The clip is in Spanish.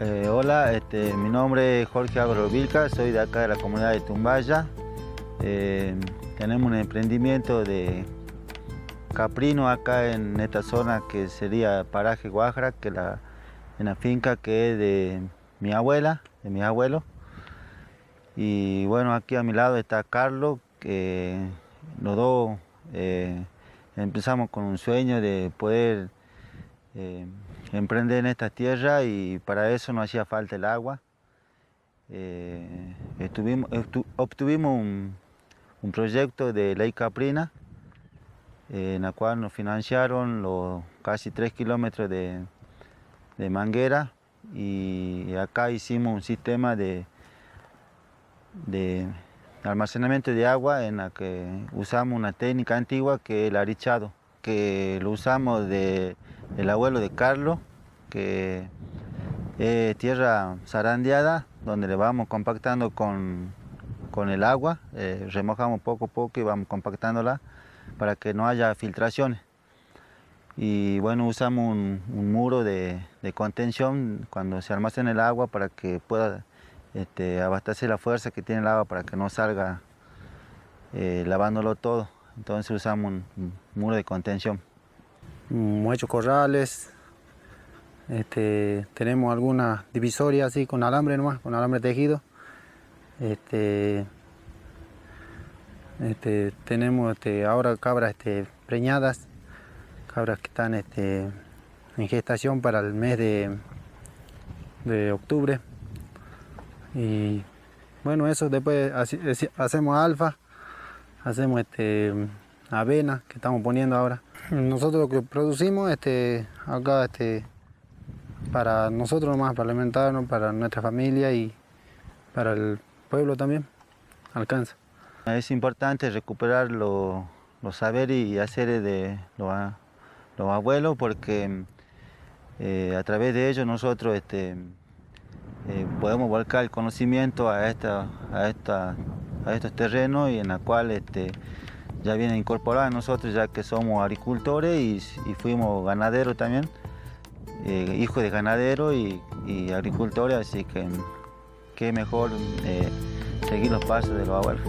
Hola, mi nombre es Jorge Álvaro Vilca, soy de acá de la comunidad de Tumbaya. Tenemos un emprendimiento de caprino acá en esta zona que sería Paraje Guajara, en la finca que es de mi abuela, de mis abuelos. Y bueno, aquí a mi lado está Carlos, que los dos empezamos con un sueño de poder eh, emprender en esta tierra y para eso nos hacía falta el agua. Obtuvimos un proyecto de ley Caprina en la cual nos financiaron los casi 3 kilómetros de manguera y acá hicimos un sistema de almacenamiento de agua en la que usamos una técnica antigua que es el arichado, que lo usamos del abuelo de Carlos, que es tierra zarandeada, donde le vamos compactando con el agua, remojamos poco a poco y vamos compactándola para que no haya filtraciones. Y bueno, usamos un muro de contención cuando se almacena el agua para que pueda abastecer la fuerza que tiene el agua para que no salga lavándolo todo. Entonces usamos un muro de contención. Hemos hecho corrales, tenemos algunas divisorias así con alambre nomás, con alambre tejido. Tenemos ahora cabras preñadas, cabras que están en gestación para el mes de octubre. Y bueno, eso después hacemos alfa, hacemos avena que estamos poniendo ahora. Nosotros lo que producimos acá para nosotros nomás, para alimentarnos, para nuestra familia y para el pueblo también, alcanza. Es importante recuperar los saberes y haceres de los abuelos porque a través de ellos nosotros podemos volcar el conocimiento a estos terrenos y en la cual ya viene incorporado a nosotros ya que somos agricultores y fuimos ganaderos también, hijos de ganaderos y agricultores, así que qué mejor seguir los pasos de los abuelos.